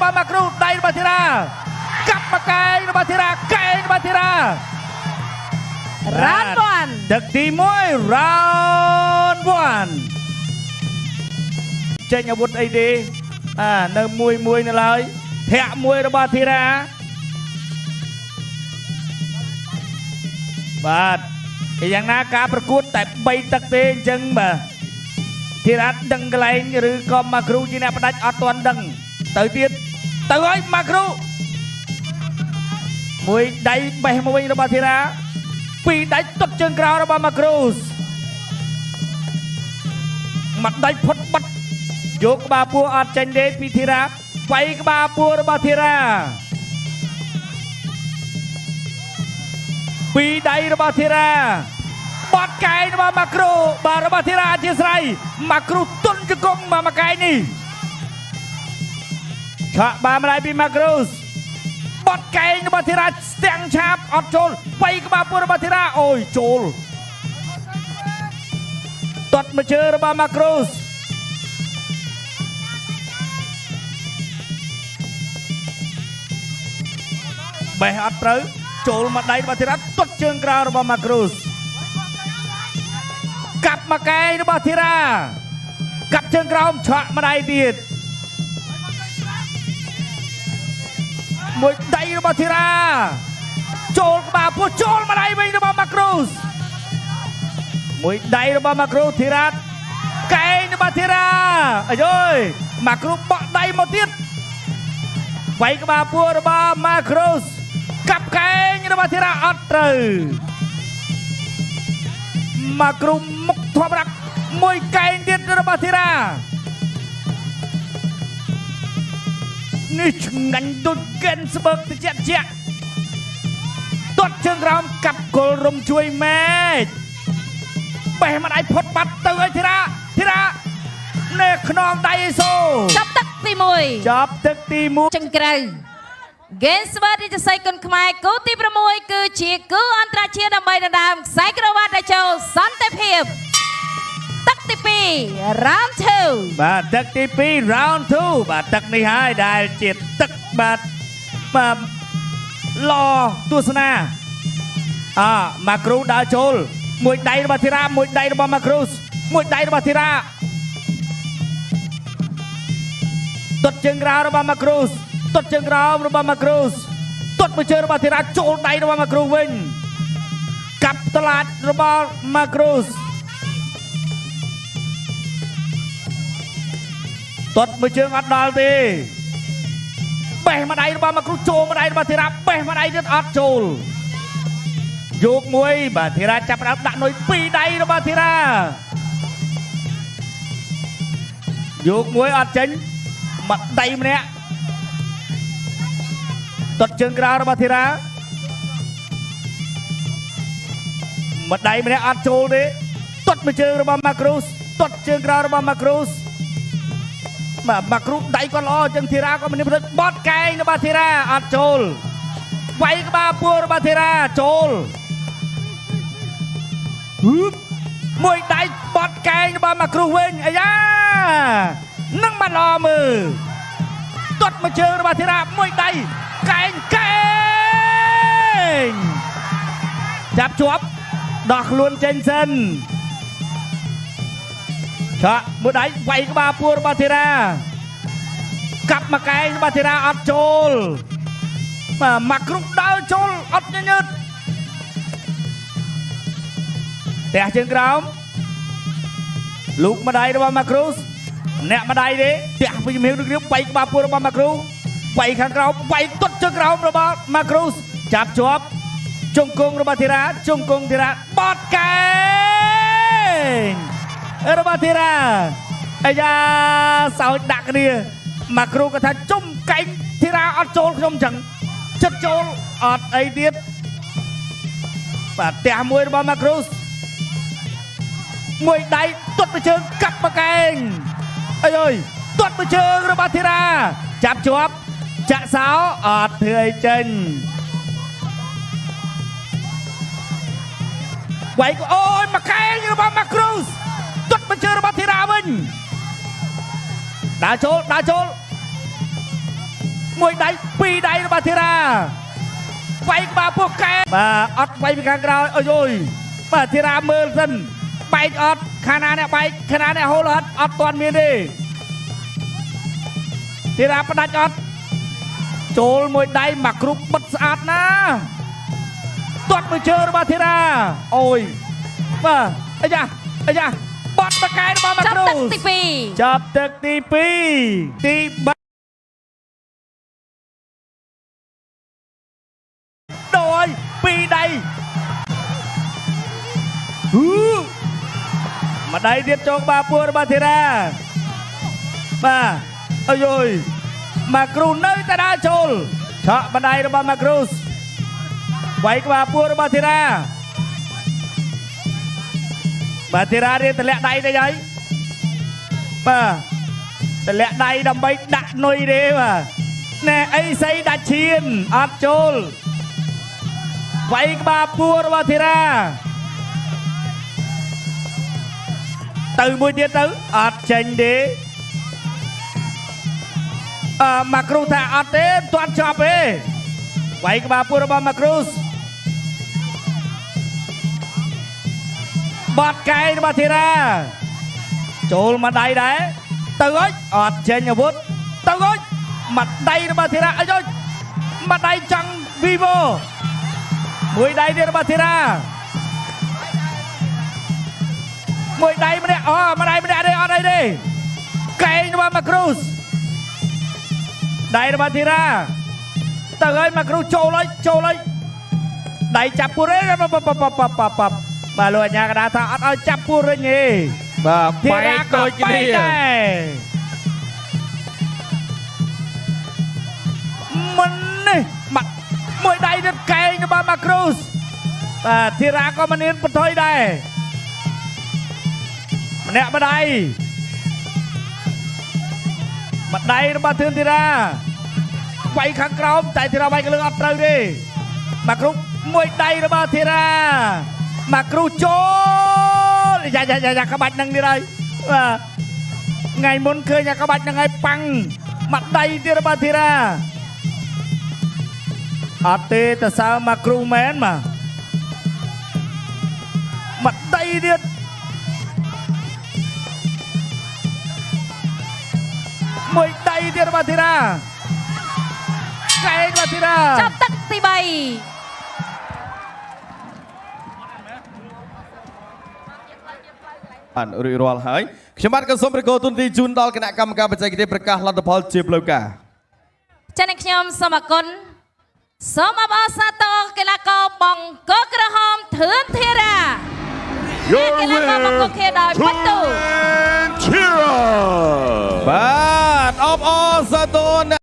របស់ម៉ាគ្រូដៃរបស់ធីរ៉ាកាប់មកកែងរបស់ធីរ៉ាកែងរបស់ធីរ៉ា Round 1 ទឹកទី1 Round 1ចេញអាវុធអីទេនៅមួយនៅឡើយធាក់មួយរបស់ធីរ៉ាបាទយ៉ាងណាការប្រកួតតែ3ទឹកទេអញ្ចឹងបាទធីរ៉ាដឹងកន្លែងឬក៏ម៉ាគ្រូជាអ្នកផ្ដាច់អត់ទាន់ដឹងទៅទៀតទៅហើយម៉ាគ្រូមួយដៃបេះមកវិញរបស់ធីរ៉ាពីរដៃទត់ជើងក្រោយរបស់ម៉ាគ្រូសមួយដៃផុតបាត់យកក្បាលពួរអត់ចេញទេពីធីរ៉ាវាយក្បាលពួររបស់ធីរ៉ាពីរដៃរបស់ធីរ៉ាបាត់កែងរបស់ម៉ាគ្រូបាទរបស់ធីរ៉ាអធិស្ឋានម៉ាគ្រូទុនជង្គង់មកកែងនេះឆក់បានម្ដាយពីម៉ាគ្រូសបាត់កែងរបស់ធីរ៉ាស្ទាំងឆាបអត់ចូលវាយក្បាលពួររបស់ធីរ៉ាអូយចូលទាត់មកជើរបស់ម៉ាគ្រូសបេះអត់ត្រូវចូលមកដៃរបស់ធីរ៉ាទាត់ជើងក្រោយរបស់ម៉ាគ្រូសកាប់មកកែងរបស់ធីរ៉ាកាប់ជើងក្រោមឆក់ម្ដាយទៀតមួយដៃរបស់ធីរ៉ាចូលក្បាលពោះចូលម្ដាយវិញរបស់ម៉ាគ្រូសមួយដៃរបស់ម៉ាគ្រូធីរ៉ាកែងរបស់ធីរ៉ាអាយយម៉ាគ្រូបក់ដៃមកទៀតវាយក្បាលពោះរបស់ម៉ាគ្រូសកាប់កែងរបស់ធីរ៉ាអត់ត្រូវម៉ាគ្រូមុខធម្មតាមួយកែងទៀតរបស់ធីរ៉ានេះឆ្ងាញ់ដូចកែនស្បើកតិចតិចទាត់ជើងក្រោមកាប់គល់រំជួយមេឃបេះម្ដាយផុតបាត់ទៅឲ្យធីរ៉ានេះខ្នងដៃអេសូចាប់ទឹកទី1ចាប់ទឹកទី1ចង្ក្រៅ Game Sport រាជសីគុណខ្មែរគូទី6គឺជាគូអន្តរជាតិដើម្បីដណ្ដើមខ្សែក្រវ៉ាត់ដែលចូលសន្តិភាពទឹកទី2 Round 2បាទទឹកទី2 Round 2បាទទឹកនេះហើយដែលជាទឹកបាទឡទស្សនាម៉ាគ្រូដើរចូលមួយដៃរបស់ធីរ៉ាមួយដៃរបស់ម៉ាគ្រូសមួយដៃរបស់ធីរ៉ាទាត់ជើងក្រោយរបស់ម៉ាគ្រូសទាត់ជើងក្រោមរបស់ម៉ាគ្រូសទាត់មួយជើងរបស់ធីរ៉ាចូលដៃរបស់ម៉ាគ្រូវិញកាប់តឡាចរបស់ម៉ាគ្រូសទាត់មួយជើងអត់ដល់ទេបេះម្ដាយរបស់ម៉ាគ្រូចូលម្ដាយរបស់ធីរ៉ាបេះម្ដាយទៀតអត់ចូលយកមួយបាទធីរ៉ាចាប់ដើមដាក់នុយពីរដៃរបស់ធីរ៉ាយកមួយអត់ចេញមកដៃម្នាក់ទាត់ជើងក្រោយរបស់ធីរ៉ាមកដៃម្នាក់អត់ចូលទេទាត់មួយជើងរបស់ម៉ាគ្រូសទាត់ជើងក្រោយរបស់ម៉ាគ្រូសម៉ាគ្រូដៃគាត់ល្អចឹងធីរ៉ាក៏មានផ្លិតបត់កែងរបស់ធីរ៉ាអត់ចូលវាយក្បាលពួររបស់ធីរ៉ាចូលមួយដៃបត់កែងរបស់ម៉ាគ្រូវិញអាយ៉ានឹងមកល្អមើលទាត់មួយជើងរបស់ធីរ៉ាមួយដៃកែងចាប់ជាប់ដោះខ្លួនចេញសិនឆក់មួយដៃវាយក្បាលពួររបស់ធីរ៉ាកាប់មកកែងរបស់ធីរ៉ាអត់ចូលម៉ាគ្រូដើរចូលអត់ញញើតផ្ទះជើងក្រោមលូកម្ដាយរបស់ម៉ាគ្រូសអ្នកម្ដាយទេផ្ទះពីជំរាបដូចគ្នាវាយក្បាលពួររបស់ម៉ាគ្រូវាយខាងក្រោមវាយទាត់ជើងក្រោមរបស់ម៉ាគ្រូសចាប់ជាប់ជង្គង់របស់ធីរ៉ាជង្គង់ធីរ៉ាបត់កែងរបស់ធីរ៉ាអាយ៉ាសោចដាក់គ្នាម៉ាគ្រូក៏ថាជុំកែងធីរ៉ាអត់ចូលខ្ញុំចឹងចិត្តចូលអត់អីទៀតបាទផ្ទះមួយរបស់ម៉ាគ្រូសមួយដៃទាត់មួយជើងកាប់មកកែងអើយទាត់មួយជើងរបស់ធីរ៉ាចាប់ជាប់ចាក់សោអត់ធ្វើអីចេញវាយអូយមកកែងរបស់ម៉ាគ្រូសទាត់មួយជើងរបស់ធីរ៉ាវិញដើរចូល មួយដៃពីរដៃរបស់ធីរ៉ាបែកបាពោះកែបាទអត់បែកពីខាងក្រោយអើយបាទធីរ៉ាមើលសិនបែកអត់ខាងណាអ្នកបែកខាងណាអ្នកហូលអត់ទាន់មានទេធីរ៉ាផ្ដាច់អត់ចូលមួយដៃមកគ្រុបបិទស្អាតណាទាត់មួយជើងរបស់ធីរ៉ាអូយបាទអាយ៉ាបត់បកែរបស់មកគ្រូចាប់ទឹកទី2ទី3ដោយពីរដៃម្ដាយទៀតចងបាពួររបស់ធីរ៉ាបាទអើយមកគ្រូនៅតែដើរចូលឆក់ម្ដាយរបស់មកគ្រូវាយក្បាលពួររបស់ធីរ៉ាបាទធីរ៉ារៀនតម្លាក់ដៃទៅហើយបាទតម្លាក់ដៃដើម្បីដាក់នុយទេបាទណែអីសីដាច់ឈៀនអត់ចូលវាយក្បាលពួររបស់ធីរ៉ាទៅមួយទៀតទៅអត់ចេញទេមកគ្រូថាអត់ទេទាត់ចប់ទេវាយក្បាលពួររបស់មកគ្រូបាត់កែរបស់ធីរ៉ាចូលមកដៃដែរទៅអើយអត់ចេញអាវុធទៅអើយមកដៃរបស់ធីរ៉ាអើយមកដៃចង់វីវ៉ូមួយដៃទៀតរបស់ធីរ៉ាមួយដៃម្នាក់មួយដៃម្នាក់ទេអត់អីទេកែងរបស់មកគ្រូដៃរបស់ធីរ៉ាទៅហើយមកគ្រូចូលហើយដៃចាប់ពួរទេបាទលោកអាញាកដាថាអត់ឲ្យចាប់ពួរវិញទេបាទបែកដូចគ្នាមិននេះមកមួយដៃទៀតកែងរបស់មកគ្រូបាទធីរ៉ាក៏មិនមានបន្ថយដែរម្នាក់ម្ដាយរបស់ធឿនធីរ៉ាវាយខាងក្រោមតែធីរ៉ាវាយកលឹងអត់ត្រូវទេមកគ្រូមួយដៃរបស់ធីរ៉ាមកគ្រូចូលយ៉ាក្បាច់នឹងទៀតហើយបាទថ្ងៃមុនឃើញក្បាច់នឹងហើយប៉ាំងមកដៃទៀតរបស់ធីរ៉ាអត់ទេតសើមកគ្រូមែនមកដៃទៀតមួយដៃទៀតរបស់ធីរ៉ាកែងរបស់ធីរ៉ាចាប់ទឹកទី3បានរួចរាល់ហើយខ្ញុំបាទក៏សូមប្រកោទុនទីជូនដល់គណៈកម្មការបច្ចេកទេសប្រកាសលទ្ធផលជាផ្លូវការចា៎អ្នកខ្ញុំសូមអរគុណសូមអបអរសាទរកីឡាករបង្គោលក្រហមធឿនធីរ៉ាកីឡាករបង្គោលខេដោយបន្ទូបាទអបអរសាទរ